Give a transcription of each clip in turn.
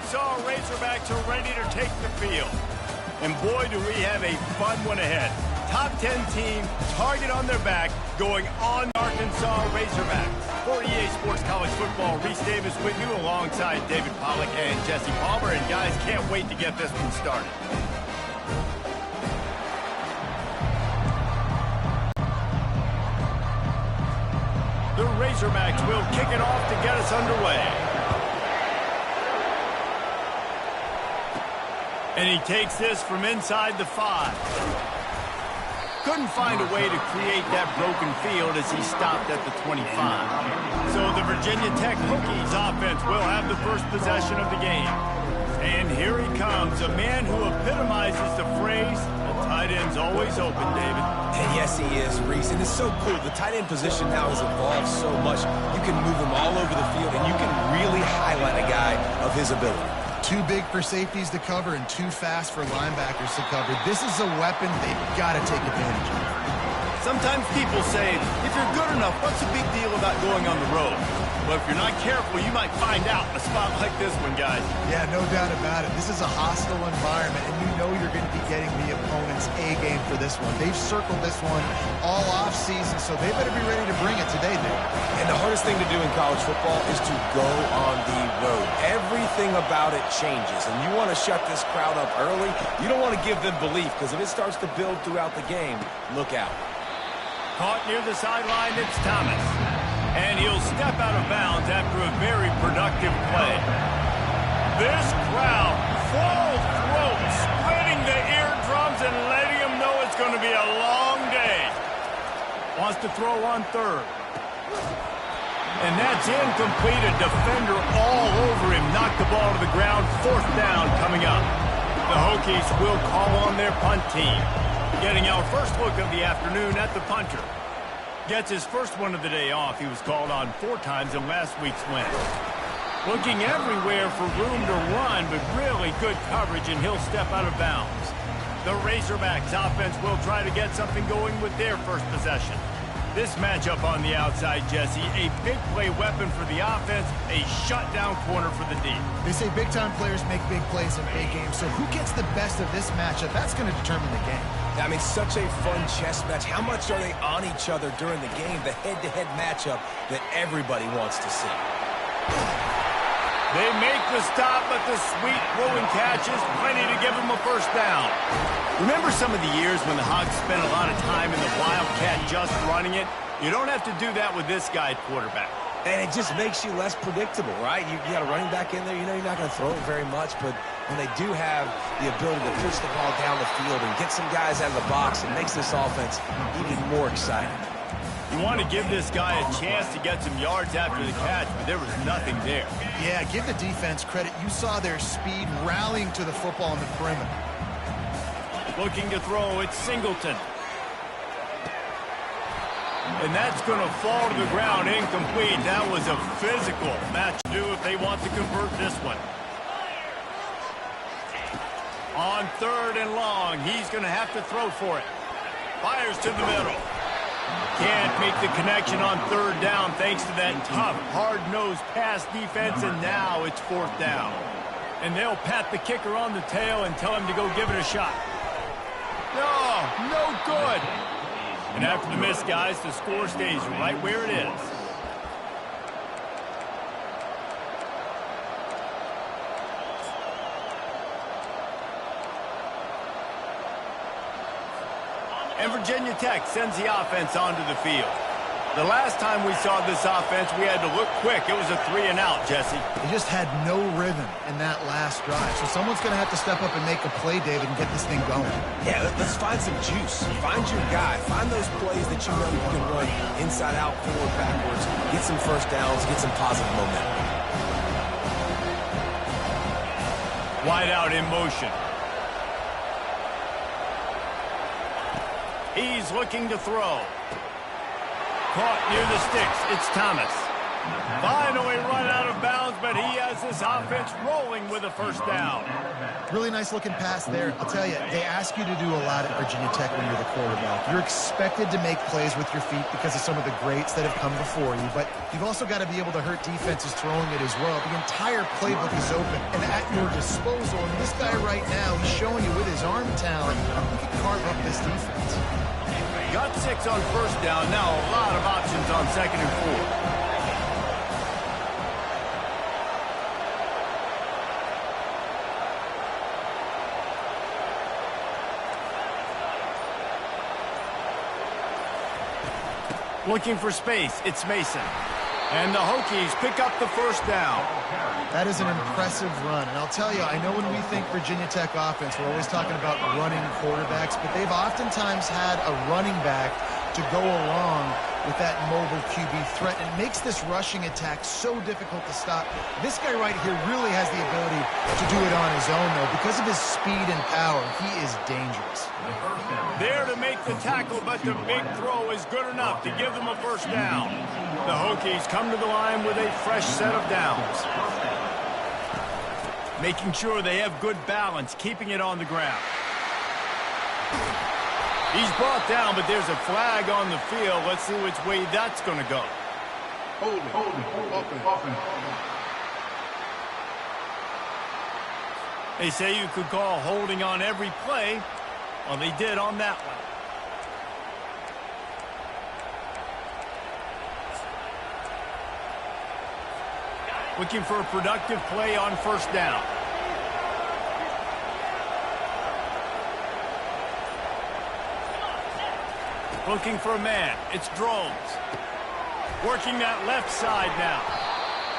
Arkansas Razorbacks are ready to take the field. And boy, do we have a fun one ahead. Top 10 team, target on their back, going on Arkansas Razorbacks. For EA Sports College Football, Reese Davis with you alongside David Pollack and Jesse Palmer. And guys, can't wait to get this one started. The Razorbacks will kick it off to get us underway. And he takes this from inside the 5. Couldn't find a way to create that broken field as he stopped at the 25. So the Virginia Tech Hokies offense will have the first possession of the game. And here he comes, a man who epitomizes the phrase, the tight end's always open, David. And yes, he is, Reese. And it's so cool. The tight end position now has evolved so much. You can move him all over the field, and you can really highlight a guy of his ability. Too big for safeties to cover and too fast for linebackers to cover. This is a weapon they've got to take advantage of. Sometimes people say, if you're good enough, what's the big deal about going on the road? But if you're not careful, you might find out in a spot like this one, guys. Yeah, no doubt about it. This is a hostile environment, and you know you're going to be getting the opponent's A game for this one. They've circled this one all offseason, so they better be ready to bring it today, dude. And the hardest thing to do in college football is to go on the road. Everything about it changes, and you want to shut this crowd up early. You don't want to give them belief, because if it starts to build throughout the game, look out. Caught near the sideline, it's Thomas. And he'll step out of bounds after a very productive play. This crowd, full throat, splitting the eardrums and letting them know it's going to be a long day. Wants to throw on third. And that's incomplete. A defender all over him. Knocked the ball to the ground. Fourth down coming up. The Hokies will call on their punt team. Getting our first look of the afternoon at the punter. Gets his first one of the day off. He was called on 4 times in last week's win. Looking everywhere for room to run, but really good coverage, and he'll step out of bounds. The Razorbacks offense will try to get something going with their first possession. This matchup on the outside, Jesse, a big play weapon for the offense, a shutdown corner for the D. They say big-time players make big plays in big games, so who gets the best of this matchup? That's going to determine the game. I mean, such a fun chess match. How much are they on each other during the game? The head-to-head matchup that everybody wants to see. They make the stop, but the sweet throwing catch is plenty to give them a first down. Remember some of the years when the Hogs spent a lot of time in the Wildcat just running it? You don't have to do that with this guy at quarterback. And it just makes you less predictable, right? You got a running back in there. You know you're not going to throw it very much, but when they do have the ability to push the ball down the field and get some guys out of the box, it makes this offense even more exciting. You want to give this guy a chance to get some yards after the catch, but there was nothing there. Yeah, give the defense credit. You saw their speed rallying to the football on the perimeter. Looking to throw, it's Singleton. And that's going to fall to the ground, incomplete. That was a physical match to do if they want to convert this one. On 3rd and long, he's going to have to throw for it. Fires to the middle. Can't make the connection on 3rd down thanks to that tough, hard-nosed pass defense, and now it's 4th down. And they'll pat the kicker on the tail and tell him to go give it a shot. No good. And after the miss, guys, the score stays right where it is. And Virginia Tech sends the offense onto the field. The last time we saw this offense, we had to look quick. It was a 3-and-out, Jesse. They just had no rhythm in that last drive. So someone's going to have to step up and make a play, David, and get this thing going. Yeah, let's find some juice. Find your guy. Find those plays that you know you can run inside out, forward, backwards. Get some first downs. Get some positive momentum. Wide out in motion. He's looking to throw. Caught near the sticks. It's Thomas. Finally run out of bounds, but he has this offense rolling with a first down. Really nice looking pass there. I'll tell you, they ask you to do a lot at Virginia Tech when you're the quarterback. You're expected to make plays with your feet because of some of the greats that have come before you, but you've also got to be able to hurt defenses throwing it as well. The entire playbook is open and at your disposal, and this guy right now, he's showing you with his arm talent, he can carve up this defense. Got 6 on first down. Now a lot of options on 2nd and 4. Looking for space. It's Mason. And the Hokies pick up the first down. That is an impressive run. And I'll tell you, I know when we think Virginia Tech offense, we're always talking about running quarterbacks, but they've oftentimes had a running back to go along with that mobile QB threat. And it makes this rushing attack so difficult to stop. This guy right here really has the ability to do it on his own, though. Because of his speed and power, he is dangerous. There to make the tackle, but the big throw is good enough to give them a first down. The Hokies come to the line with a fresh set of downs. Making sure they have good balance, keeping it on the ground. He's brought down, but there's a flag on the field. Let's see which way that's going to go. Hold it. They say you could call holding on every play. Well, they did on that one. Looking for a productive play on first down. Looking for a man. It's Drones. Working that left side now.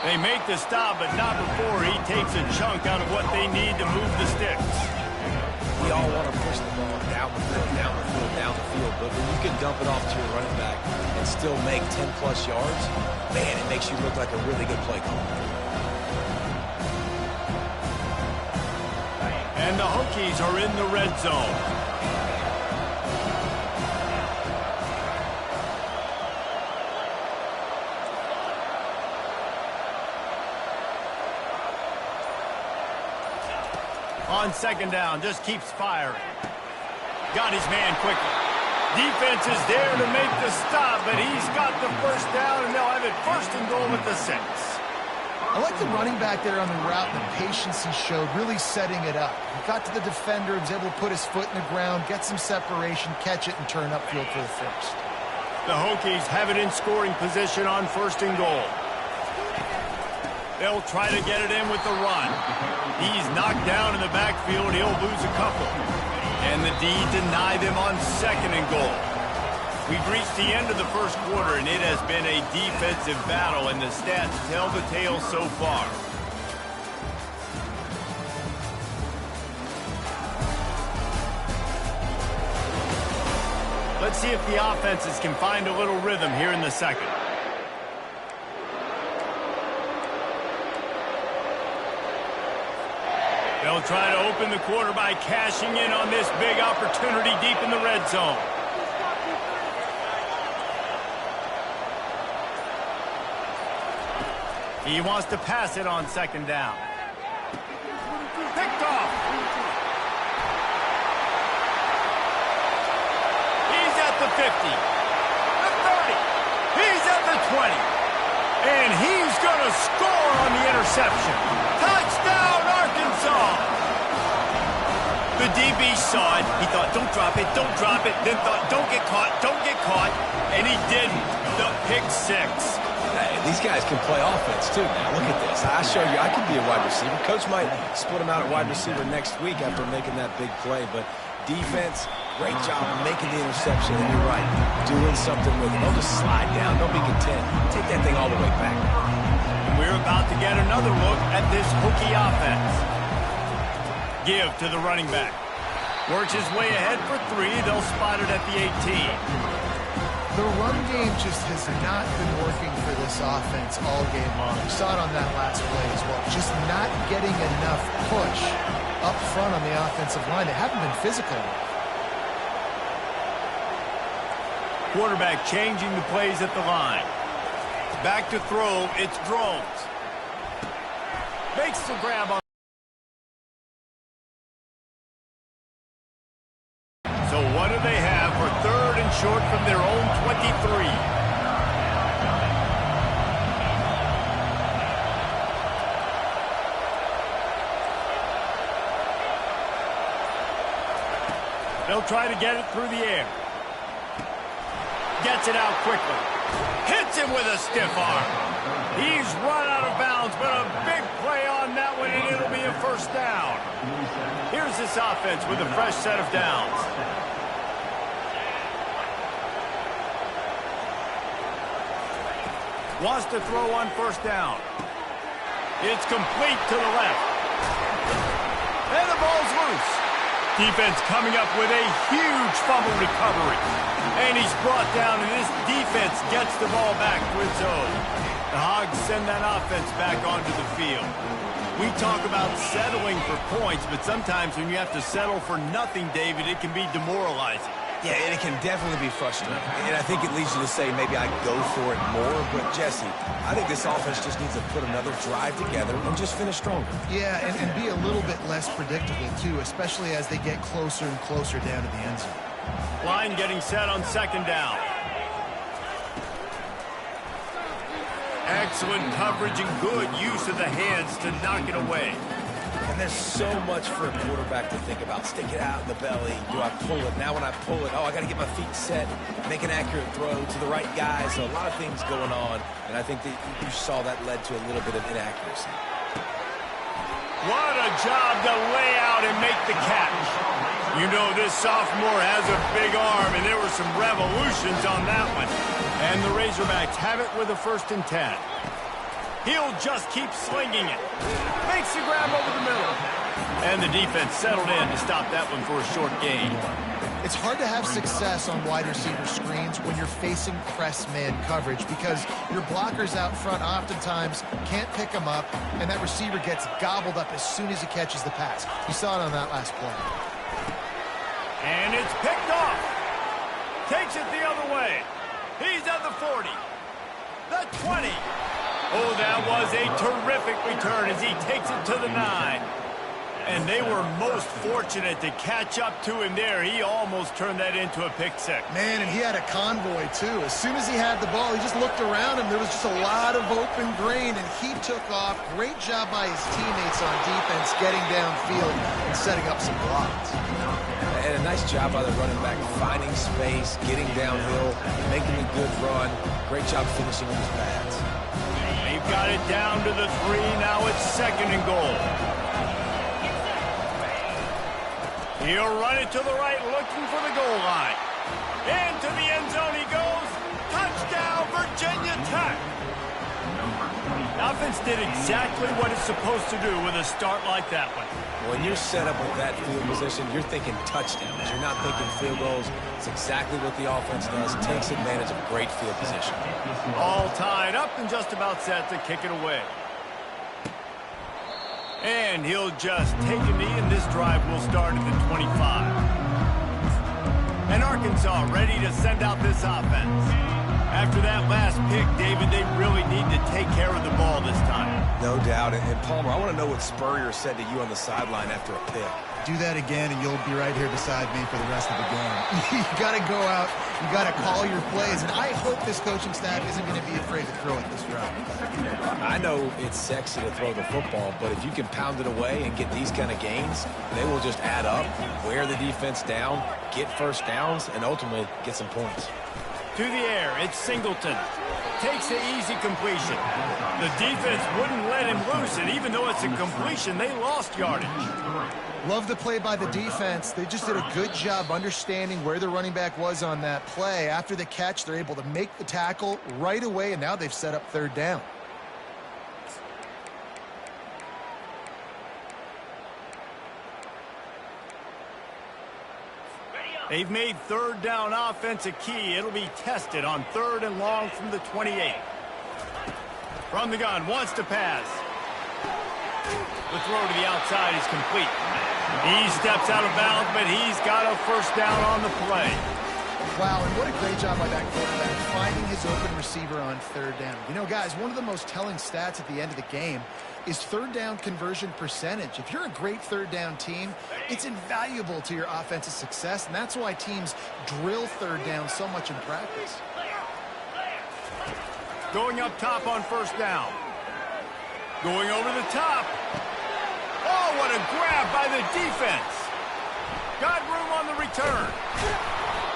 They make the stop, but not before he takes a chunk out of what they need to move the sticks. We all want to push the ball down the field, but when you can dump it off to your running back and still make 10-plus yards, man, it makes you look like a really good play caller. And the Hokies are in the red zone. On second down, just keeps firing. Got his man quickly. Defense is there to make the stop, but he's got the first down, and they'll have it 1st and goal at the 6. I like the running back there on the route and the patience he showed, really setting it up. He got to the defender, was able to put his foot in the ground, get some separation, catch it, and turn upfield for the first. The Hokies have it in scoring position on 1st and goal. They'll try to get it in with the run. He's knocked down in the backfield. He'll lose a couple. And the D deny them on 2nd and goal. We've reached the end of the first quarter, and it has been a defensive battle, and the stats tell the tale so far. Let's see if the offenses can find a little rhythm here in the second. They'll try to open the quarter by cashing in on this big opportunity deep in the red zone. He wants to pass it on 2nd down. Picked off. He's at the 50, the 30. He's at the 20. And he's going to score on the interception. Touchdown, Arkansas! The DB saw it. He thought, don't drop it, don't drop it. Then thought, don't get caught, don't get caught. And he didn't. The pick 6. Hey, these guys can play offense, too, now. Look at this. I showed you I could be a wide receiver. Coach might split him out at wide receiver next week after making that big play. But defense, great job of making the interception. And you're right, doing something with it. Don't just slide down. Don't be content. Take that thing all the way back. We're about to get another look at this Hokie offense. Give to the running back. Works his way ahead for 3. They'll spot it at the 18. The run game just has not been working for this offense all game long. We saw it on that last play as well. Just not getting enough push up front on the offensive line. They haven't been physical enough. Quarterback changing the plays at the line. Back to throw, it's Drones. Makes the grab on. So what do they have for 3rd and short from their own 23? They'll try to get it through the air. Gets it out quickly. Hits him with a stiff arm. He's run out of bounds, but a big play on that one, and it'll be a first down. Here's this offense with a fresh set of downs. Wants to throw on first down. It's complete to the left. And the ball's loose. Defense coming up with a huge fumble recovery. And he's brought down, and this defense gets the ball back to its own. The Hogs send that offense back onto the field. We talk about settling for points, but sometimes when you have to settle for nothing, David, it can be demoralizing. Yeah, and it can definitely be frustrating. And I think it leads you to say maybe I go for it more. But, Jesse, I think this offense just needs to put another drive together and just finish stronger. Yeah, and be a little bit less predictable, too, especially as they get closer and closer down to the end zone. Line getting set on 2nd down. Excellent coverage and good use of the hands to knock it away. And there's so much for a quarterback to think about. Stick it out in the belly. Do I pull it? Now when I pull it, I got to get my feet set, make an accurate throw to the right guy. So a lot of things going on, and I think that you saw that led to a little bit of inaccuracy. What a job to lay out and make the catch. You know this sophomore has a big arm, and there were some revolutions on that one. And the Razorbacks have it with a 1st and 10. He'll just keep slinging it. Makes the grab over the middle. And the defense settled in to stop that one for a short gain. It's hard to have success on wide receiver screens when you're facing press man coverage because your blockers out front oftentimes can't pick them up, and that receiver gets gobbled up as soon as he catches the pass. You saw it on that last play. And it's picked off. Takes it the other way. He's at the 40. The 20. Oh, that was a terrific return as he takes it to the 9. And they were most fortunate to catch up to him there. He almost turned that into a pick six. Man, and he had a convoy, too. As soon as he had the ball, he just looked around him. There was just a lot of open grain, and he took off. Great job by his teammates on defense getting downfield and setting up some blocks. And a nice job by the running back, finding space, getting downhill, making a good run. Great job finishing with his pads. They've got it down to the 3. Now it's 2nd and goal. He'll run it to the right, looking for the goal line. Into the end zone he goes. Touchdown, Virginia Tech. The offense did exactly what it's supposed to do with a start like that one. When you're set up with that field position, you're thinking touchdowns. You're not thinking field goals. It's exactly what the offense does. Takes advantage of great field position. All tied up and just about set to kick it away. And he'll just take a knee, and this drive will start at the 25. And Arkansas ready to send out this offense. After that last pick, David, they really need to take care of the ball this time. No doubt. And Palmer, I want to know what Spurrier said to you on the sideline after a pick. Do that again, and you'll be right here beside me for the rest of the game. You got to go out. You got to call your plays. And I hope this coaching staff isn't going to be afraid to throw it this drive. I know it's sexy to throw the football, but if you can pound it away and get these kind of gains, they will just add up, wear the defense down, get first downs, and ultimately get some points. To the air, it's Singleton. Takes the easy completion. The defense wouldn't let him loose, and even though it's a completion, they lost yardage. Love the play by the defense. They just did a good job understanding where the running back was on that play. After the catch, they're able to make the tackle right away, and now they've set up 3rd down. They've made 3rd down offense a key. It'll be tested on 3rd and long from the 28. From the gun, wants to pass. The throw to the outside is complete. He steps out of bounds, but he's got a first down on the play. Wow, and what a great job by that quarterback, finding his open receiver on third down. You know, guys, one of the most telling stats at the end of the game is third down conversion percentage. If you're a great third down team, it's invaluable to your offensive success, and that's why teams drill third down so much in practice. Going up top on first down. Going over the top. Oh, what a grab by the defense. Got room on the return.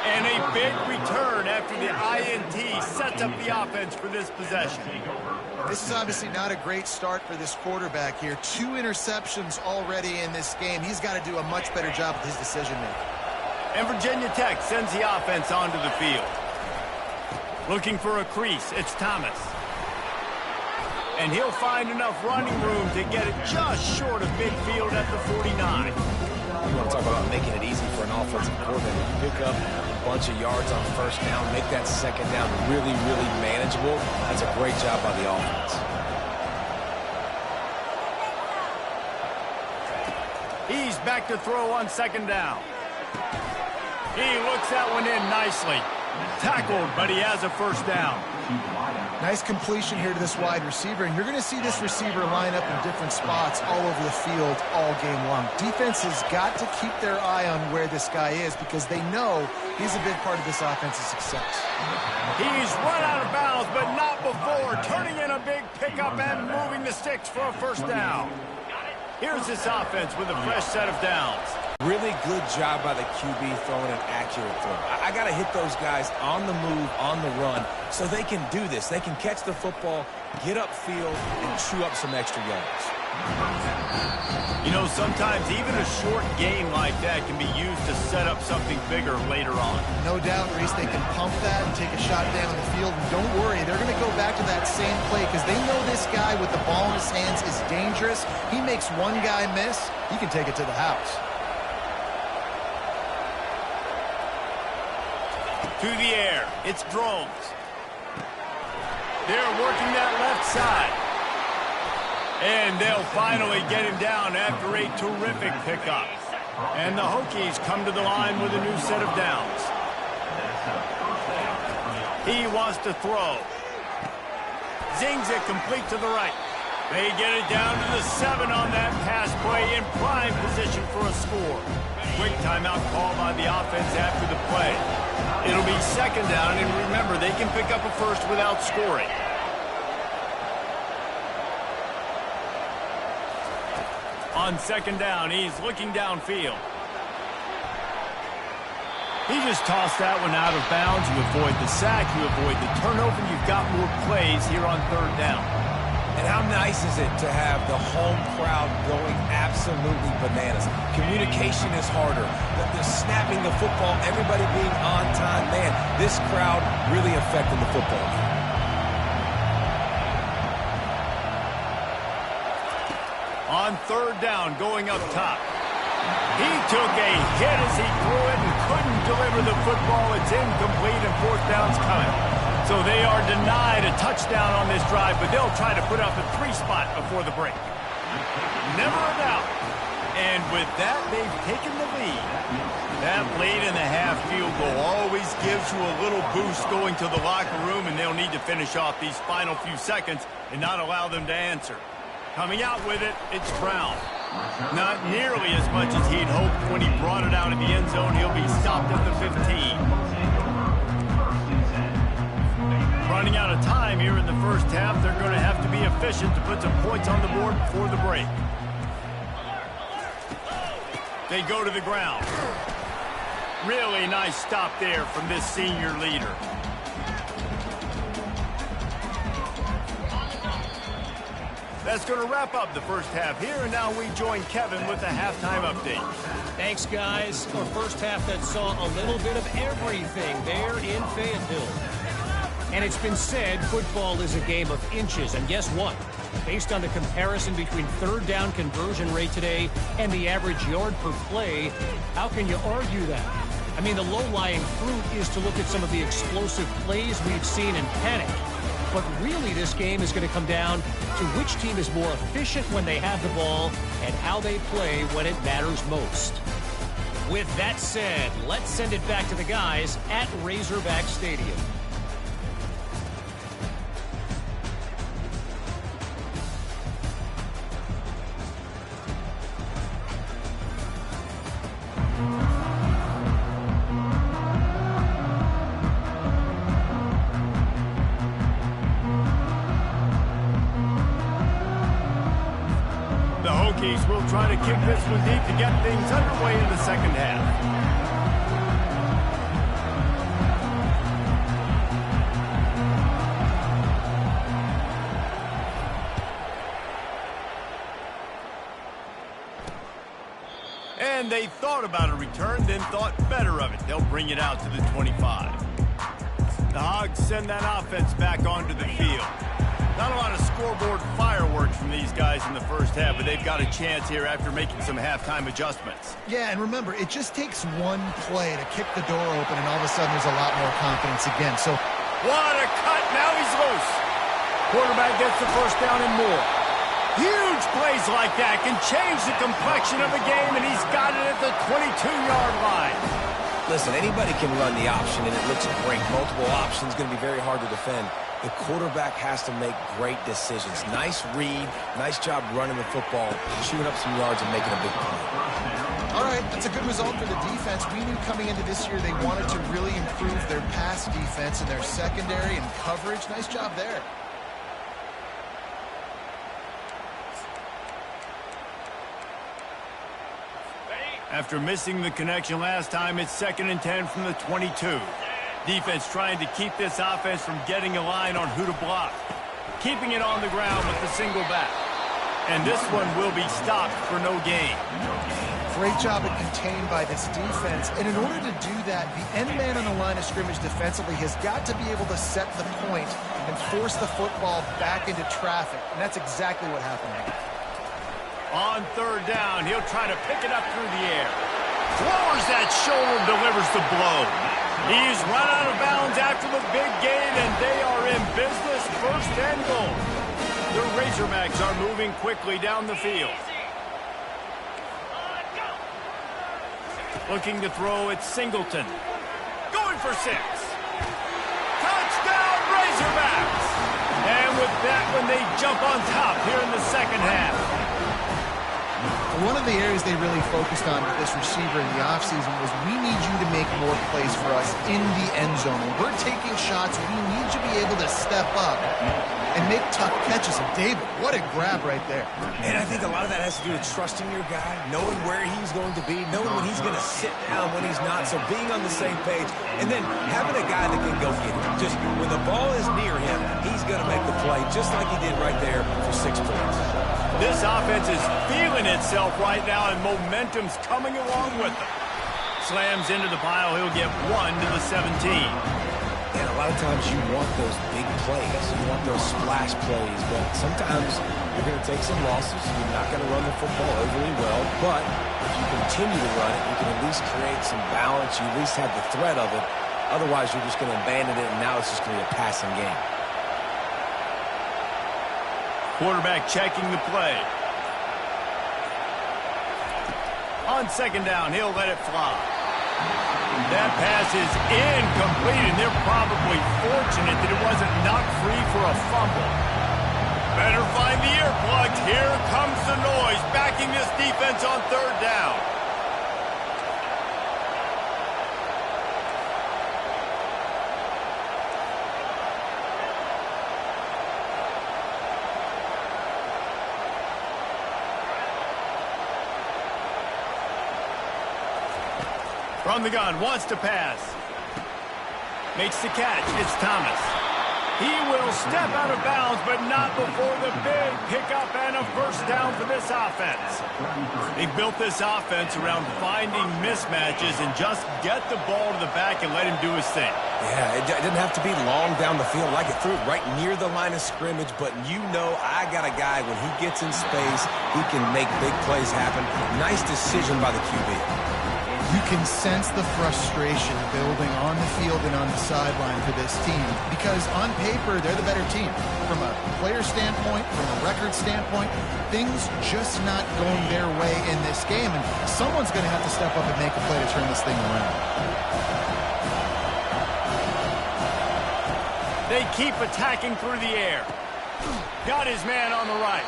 And a big return after the INT sets up the offense for this possession. This is obviously not a great start for this quarterback here. 2 interceptions already in this game. He's got to do a much better job with his decision-making. And Virginia Tech sends the offense onto the field. Looking for a crease, it's Thomas. And he'll find enough running room to get it just short of midfield at the 49. You want to talk about making it easy for an offensive coordinator. Pick up a bunch of yards on first down, make that second down really, really manageable. That's a great job by the offense. He's back to throw on second down. He looks that one in nicely. Tackled, but he has a first down. Nice completion here to this wide receiver, and you're going to see this receiver line up in different spots all over the field all game long. Defense has got to keep their eye on where this guy is because they know he's a big part of this offensive success. He's run out of bounds, but not before turning in a big pickup and moving the sticks for a first down. Here's this offense with a fresh set of downs. Really good job by the QB throwing an accurate throw. I got to hit those guys on the move, on the run, so they can do this. They can catch the football, get upfield, and chew up some extra yards. You know, sometimes even a short game like that can be used to set up something bigger later on. No doubt, Reese, they can pump that and take a shot down the field. And don't worry, they're going to go back to that same play because they know this guy with the ball in his hands is dangerous. He makes one guy miss, he can take it to the house. To the air, it's Drones. They're working that left side. And they'll finally get him down after a terrific pickup. And the Hokies come to the line with a new set of downs. He wants to throw. Zings it complete to the right. They get it down to the 7 on that pass play in prime position for a score. Quick timeout call by the offense after the play. It'll be second down, and remember, they can pick up a first without scoring. On second down, he's looking downfield. He just tossed that one out of bounds. You avoid the sack, you avoid the turnover, you've got more plays here on third down. And how nice is it to have the home crowd going absolutely bananas? Communication is harder. The snapping the football, everybody being on time. Man, this crowd really affecting the football game. On third down, going up top. He took a hit as he threw it and couldn't deliver the football. It's incomplete and fourth down's coming. So they are denied a touchdown on this drive, but they'll try to put up a 3 spot before the break. Never a doubt. And with that, they've taken the lead. That late in the half field goal always gives you a little boost going to the locker room, and they'll need to finish off these final few seconds and not allow them to answer. Coming out with it, it's Brown. Not nearly as much as he'd hoped when he brought it out of the end zone. He'll be stopped at the 15. Running out of time here in the first half, they're going to have to be efficient to put some points on the board before the break. They go to the ground. Really nice stop there from this senior leader. That's going to wrap up the first half here, and now we join Kevin with the halftime update. Thanks, guys. A first half that saw a little bit of everything there in Fayetteville. And it's been said football is a game of inches, and guess what? Based on the comparison between third down conversion rate today and the average yard per play, how can you argue that? I mean, the low-lying fruit is to look at some of the explosive plays we've seen in panic. But really, this game is going to come down to which team is more efficient when they have the ball and how they play when it matters most. With that said, let's send it back to the guys at Razorback Stadium. The Hokies will try to kick this one deep to get things underway in the second half. And they thought about a return, then thought better of it. They'll bring it out to the 25. The Hogs send that offense back onto the field. Not a lot of scoreboard fireworks from these guys in the first half, but they've got a chance here after making some halftime adjustments. Yeah, and remember, it just takes one play to kick the door open, and all of a sudden there's a lot more confidence again. So, what a cut! Now he's loose. Quarterback gets the first down and more. Huge plays like that can change the complexion of a game, and he's got it at the 22-yard line. Listen, anybody can run the option, and it looks great. Multiple options, going to be very hard to defend. The quarterback has to make great decisions. Nice read, nice job running the football, chewing up some yards and making a big play. all right, that's a good result for the defense. We knew coming into this year they wanted to really improve their pass defense and their secondary and coverage. Nice job there. After missing the connection last time, it's 2nd and 10 from the 22. Defense trying to keep this offense from getting a line on who to block. Keeping it on the ground with the single back. And this one will be stopped for no gain. Great job at contained by this defense. And in order to do that, the end man on the line of scrimmage defensively has got to be able to set the point and force the football back into traffic. And that's exactly what happened here. On 3rd down, he'll try to pick it up through the air. Lowers that shoulder, delivers the blow. He's run out of bounds after the big gain, and they are in business, 1st and goal. The Razorbacks are moving quickly down the field. Looking to throw, it's Singleton. Going for 6. Touchdown, Razorbacks! And with that one, they jump on top here in the second half. One of the areas they really focused on with this receiver in the offseason was we need you to make more plays for us in the end zone. When we're taking shots, we need you to be able to step up and make tough catches. And David, what a grab right there. And I think a lot of that has to do with trusting your guy, knowing where he's going to be, knowing when he's going to sit down, when he's not. So being on the same page, and then having a guy that can go get it. Just when the ball is near him, he's going to make the play, just like he did right there for 6 points. This offense is feeling itself right now, and momentum's coming along with them. Slams into the pile. He'll get 1 to the 17. And a lot of times you want those big plays. You want those splash plays. But sometimes you're going to take some losses. You're not going to run the football overly well. But if you continue to run it, you can at least create some balance. You at least have the threat of it. Otherwise, you're just going to abandon it, and now it's just going to be a passing game. Quarterback checking the play. On 2nd down, he'll let it fly. That pass is incomplete, and they're probably fortunate that it wasn't knocked free for a fumble. Better find the earplugs. Here comes the noise, backing this defense on 3rd down. From the gun, wants to pass. Makes the catch. It's Thomas. He will step out of bounds, but not before the big pickup and a 1st down for this offense. They built this offense around finding mismatches and just get the ball to the back and let him do his thing. Yeah, it didn't have to be long down the field. Like it threw it right near the line of scrimmage, but you know I got a guy, when he gets in space, he can make big plays happen. Nice decision by the QB. You can sense the frustration building on the field and on the sideline for this team because on paper, they're the better team. From a player standpoint, from a record standpoint, things just not going their way in this game, and someone's going to have to step up and make a play to turn this thing around. They keep attacking through the air. Got his man on the right.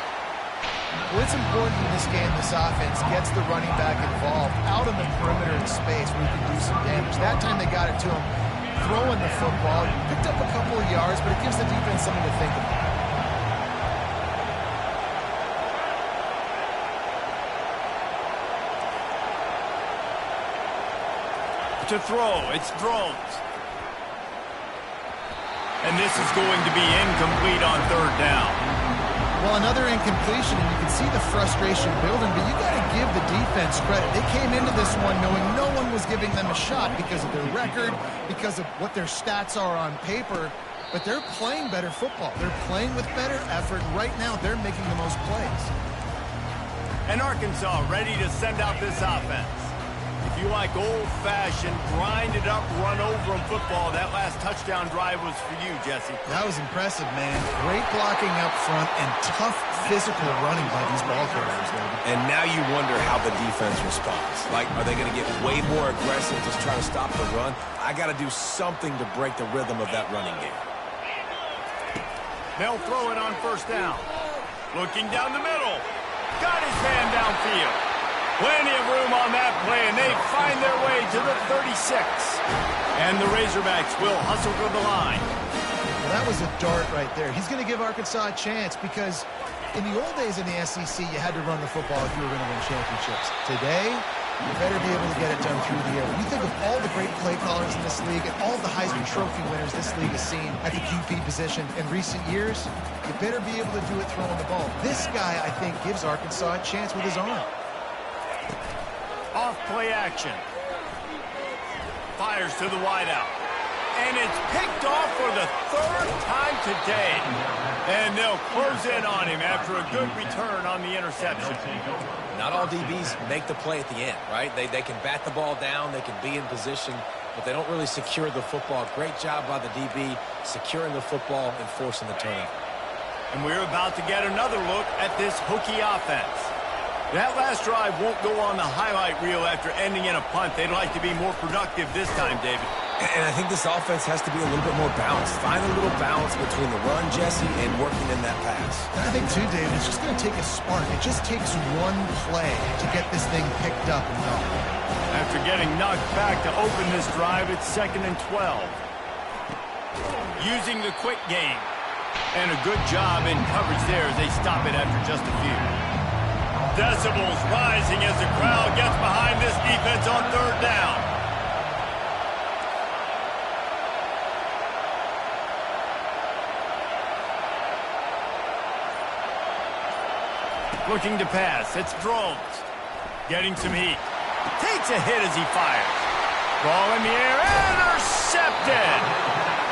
Well, it's important in this game this offense gets the running back involved out on the perimeter in space where he can do some damage. That time they got it to him throwing the football. He picked up a couple of yards, but it gives the defense something to think about. To throw, it's Drones. And this is going to be incomplete on third down. Well, another incompletion, and you can see the frustration building, but you got to give the defense credit. They came into this one knowing no one was giving them a shot because of their record, because of what their stats are on paper, but they're playing better football. They're playing with better effort. Right now, they're making the most plays. And Arkansas ready to send out this offense. If you like old-fashioned, grind-it-up, run-over-'em football, that last touchdown drive was for you, Jesse. That was impressive, man. Great blocking up front and tough physical running by these ball carriers, baby. And now you wonder how the defense responds. Like, are they going to get way more aggressive, just try to stop the run? I got to do something to break the rhythm of that running game. They'll throw it on first down. Looking down the middle. Got his man downfield. Plenty of room on that play, and they find their way to the 36. And the Razorbacks will hustle to the line. Well, that was a dart right there. He's going to give Arkansas a chance because in the old days in the SEC, you had to run the football if you were going to win championships. Today, you better be able to get it done through the air. When you think of all the great play callers in this league and all the Heisman Trophy winners this league has seen at the QB position in recent years, you better be able to do it throwing the ball. This guy, I think, gives Arkansas a chance with his arm. Off play action. Fires to the wideout. And it's picked off for the third time today. And they'll close in on him after a good return on the interception. Not all DBs make the play at the end, right? They can bat the ball down, they can be in position, but they don't really secure the football. Great job by the DB securing the football and forcing the turnover. And we're about to get another look at this Hokie offense. That last drive won't go on the highlight reel after ending in a punt. They'd like to be more productive this time, David. And I think this offense has to be a little bit more balanced. Find a little balance between the run, Jesse, and working in that pass. And I think, too, David, it's just going to take a spark. It just takes one play to get this thing picked up and going. After getting knocked back to open this drive, it's 2nd and 12. Using the quick game. And a good job in coverage there as they stop it after just a few. Decibels rising as the crowd gets behind this defense on third down. Looking to pass. It's Drones. Getting some heat. Takes a hit as he fires. Ball in the air. Intercepted.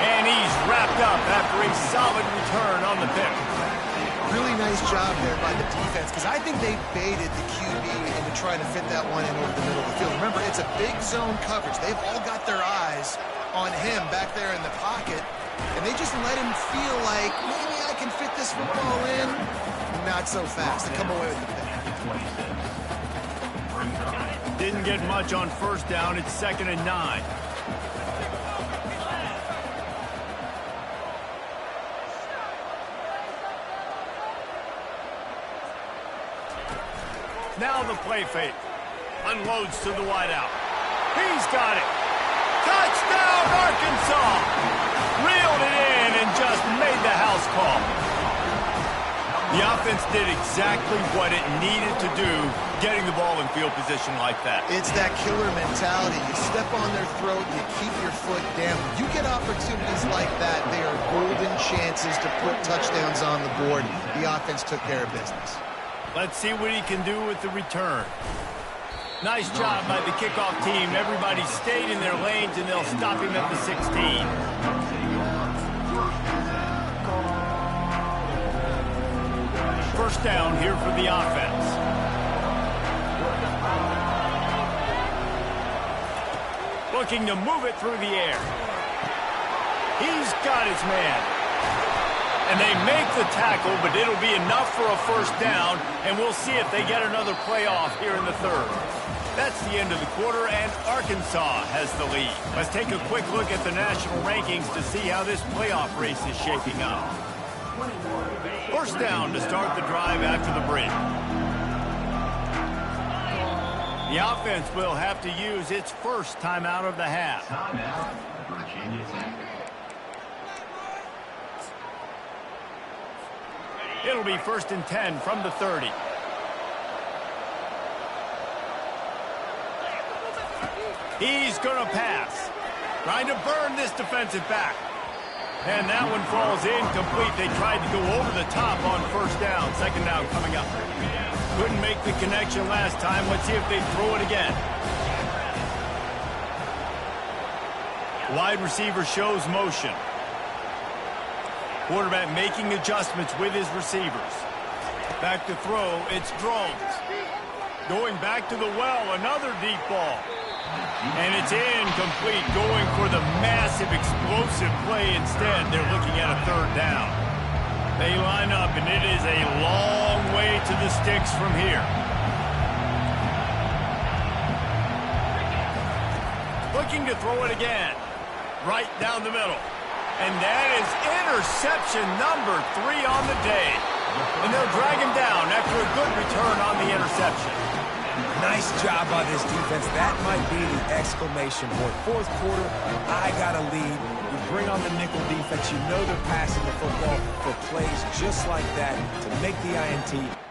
And he's wrapped up after a solid return on the pick. Really nice job there by the defense because I think they baited the QB into trying to fit that one in over the middle of the field. Remember, it's a big zone coverage. They've all got their eyes on him back there in the pocket, and they just let him feel like, maybe I can fit this football in. Not so fast. They come away with the pick. Didn't get much on first down. It's 2nd and 9. Now the play fake. Unloads to the wideout. He's got it. Touchdown, Arkansas! Reeled it in and just made the house call. The offense did exactly what it needed to do, getting the ball in field position like that. It's that killer mentality. You step on their throat, you keep your foot down. You get opportunities like that, they are golden chances to put touchdowns on the board. The offense took care of business. Let's see what he can do with the return. Nice job by the kickoff team. Everybody stayed in their lanes, and they'll stop him at the 16. First down here for the offense. looking to move it through the air. He's got his man. And they make the tackle, but it'll be enough for a first down, and we'll see if they get another play off here in the third. That's the end of the quarter, and Arkansas has the lead. Let's take a quick look at the national rankings to see how this playoff race is shaping up. First down to start the drive after the break. The offense will have to use its first timeout of the half. Timeout, Virginia Tech. It'll be 1st and 10 from the 30. He's going to pass. Trying to burn this defensive back. And that one falls incomplete. They tried to go over the top on first down. Second down coming up. Couldn't make the connection last time. Let's see if they throw it again. Wide receiver shows motion. Quarterback making adjustments with his receivers. Back to throw, it's Drones. Going back to the well, another deep ball. And it's incomplete, going for the massive explosive play instead. They're looking at a third down. They line up, and it is a long way to the sticks from here. Looking to throw it again. Right down the middle. And that is interception number 3 on the day. And they'll drag him down after a good return on the interception. Nice job by this defense. That might be the exclamation point. Fourth quarter, I got a lead. You bring on the nickel defense. You know they're passing the football for plays just like that to make the INT.